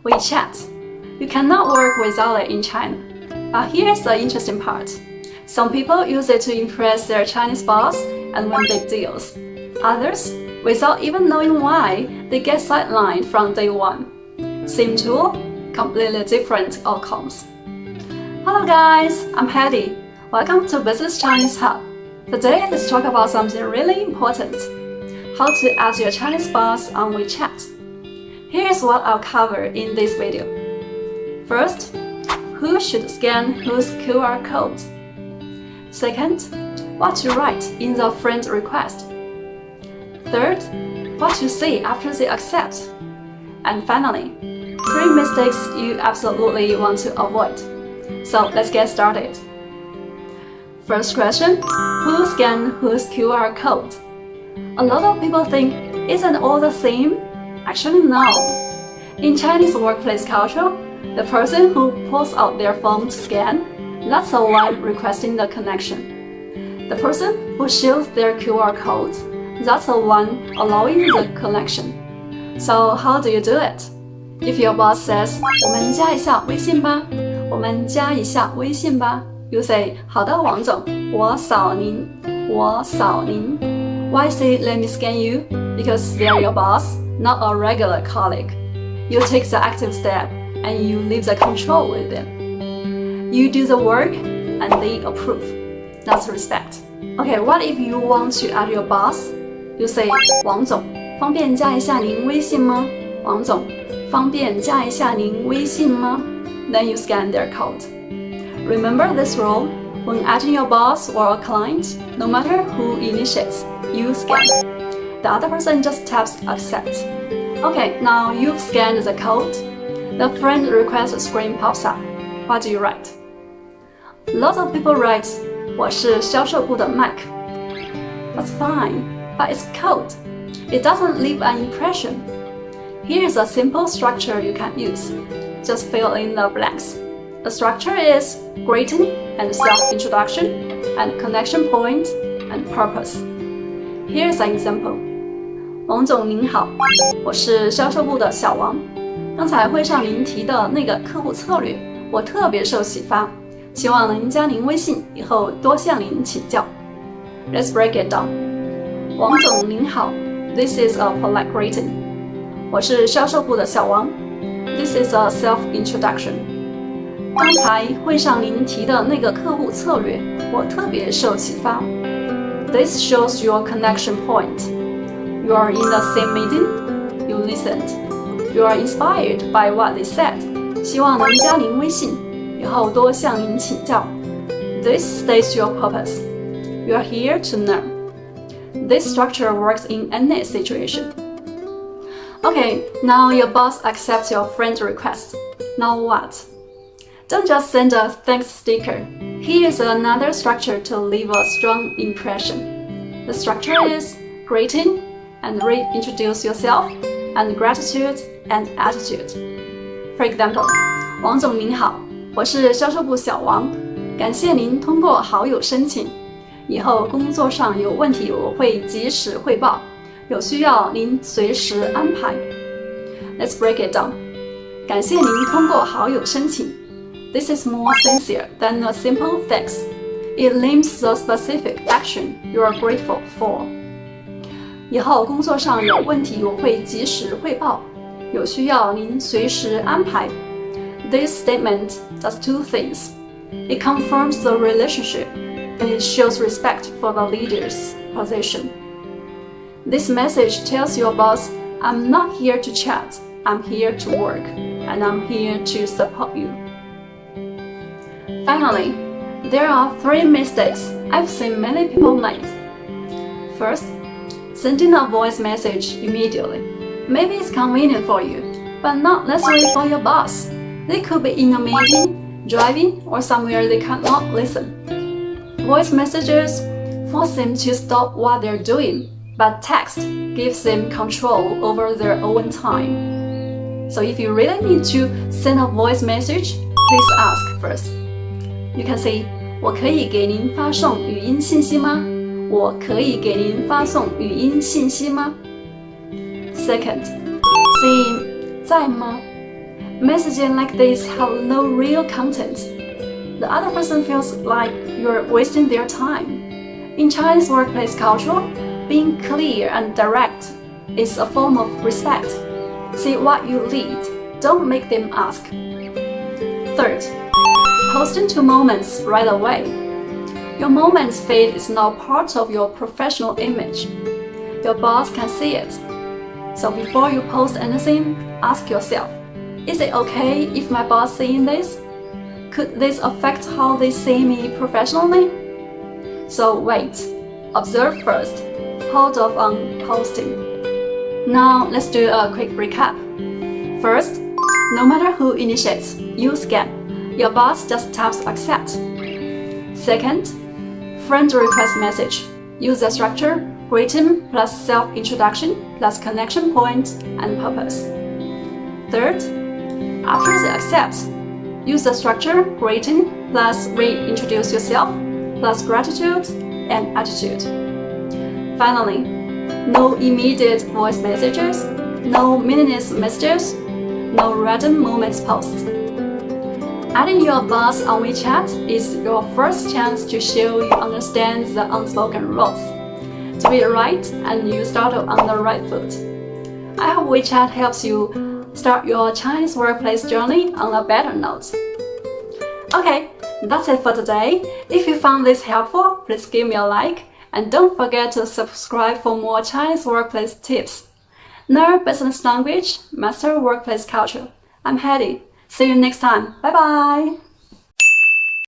WeChat. You cannot work without it in China. But here's the interesting part. Some people use it to impress their Chinese boss and win big deals. Others, without even knowing why, they get sidelined from day one. Same tool, completely different outcomes. Hello guys, I'm Hedy. Welcome to Business Chinese Hub. Today, let's talk about something really important. How to add your Chinese boss on WeChat. Here's what I'll cover in this video. First, who should scan whose QR code? Second, what to write in the friend request. Third, what to say after they accept. And finally, 3 mistakes you absolutely want to avoid. So let's get started. First question, who scanned whose QR code? A lot of people think, isn't all the same? Actually, no. In Chinese workplace culture, the person who pulls out their phone to scan, that's the one requesting the connection. The person who shows their QR code, that's the one allowing the connection. So how do you do it? If your boss says, 我们加一下微信吧，我们加一下微信吧 You say, 好的，王总，我扫您，我扫您 Why say, let me scan you? Because they're your boss, not a regular colleague. You take the active step and you leave the control with them. You do the work and they approve. That's respect. Okay, what if you want to add your boss? You say, 王总，方便加一下您微信吗？王总，方便加一下您微信吗？ Then you scan their code. Remember this rule, when adding your boss or a client, no matter who initiates, you scan. The other person just taps accept. Okay, now you've scanned the code. The friend request screen pops up. What do you write? Lots of people write, 我是销售部的 Mike. That's fine, but it's code. It doesn't leave an impression. Here's a simple structure you can use. Just fill in the blanks. The structure is greeting and self-introduction and connection point and purpose. Here's an example. 王总您好，我是销售部的小王。刚才会上您提的那个客户策略，我特别受启发，希望能加您微信，以后多向您请教。Let's break it down. 王总您好 This is a polite greeting. 我是销售部的小王 This is a self-introduction. 刚才会上您提的那个客户策略，我特别受启发。This shows your connection point. You are in the same meeting. You listened. You are inspired by what they said. 希望能加您微信，以后多向您请教。This states your purpose. You are here to learn. This structure works in any situation. Okay, now your boss accepts your friend request. Now what? Don't just send a thanks sticker. Here's another structure to leave a strong impression. The structure is greeting and reintroduce yourself and gratitude and attitude. For example, 王总您好，我是销售部小王，感谢您通过好友申请，以后工作上有问题我会及时汇报，有需要您随时安排。Let's break it down. 感谢您通过好友申请。This is more sincere than a simple thanks. It names the specific action you are grateful for. 以后工作上有问题我会及时汇报，有需要您随时安排。This statement does 2 things. It confirms the relationship and it shows respect for the leader's position. This message tells your boss, I'm not here to chat, I'm here to work, and I'm here to support you. Finally, there are 3 mistakes I've seen many people make. First, sending a voice message immediately. Maybe it's convenient for you, but not necessarily for your boss. They could be in a meeting, driving, or somewhere they cannot listen. Voice messages force them to stop what they're doing, but text gives them control over their own time. So if you really need to send a voice message, please ask first. You can say, 我可以给您发送语音信息吗？我可以给您发送语音信息吗？ Second, saying 在吗 Messaging like this have no real content. The other person feels like you're wasting their time. In Chinese workplace culture, being clear and direct is a form of respect. Say what you lead, don't make them ask. Third, posting to moments right away. Your moments feed is now part of your professional image. Your boss can see it. So before you post anything, ask yourself, is it okay if my boss seeing this? Could this affect how they see me professionally? So wait, observe first, hold off on posting. Now let's do a quick recap. First, no matter who initiates, you scan. Your boss just taps accept. Second, friend request message. Use the structure, greeting plus self-introduction plus connection point and purpose. Third, after the accept, use the structure, greeting plus reintroduce yourself plus gratitude and attitude. Finally, no immediate voice messages, no meaningless messages, no random moments posts. Adding your boss on WeChat is your first chance to show you understand the unspoken rules. Do it right and you start on the right foot. I hope WeChat helps you start your Chinese workplace journey on a better note. Okay, that's it for today. If you found this helpful, please give me a like and don't forget to subscribe for more Chinese workplace tips. Learn business language, master workplace culture. I'm Hedy. See you next time. Bye bye.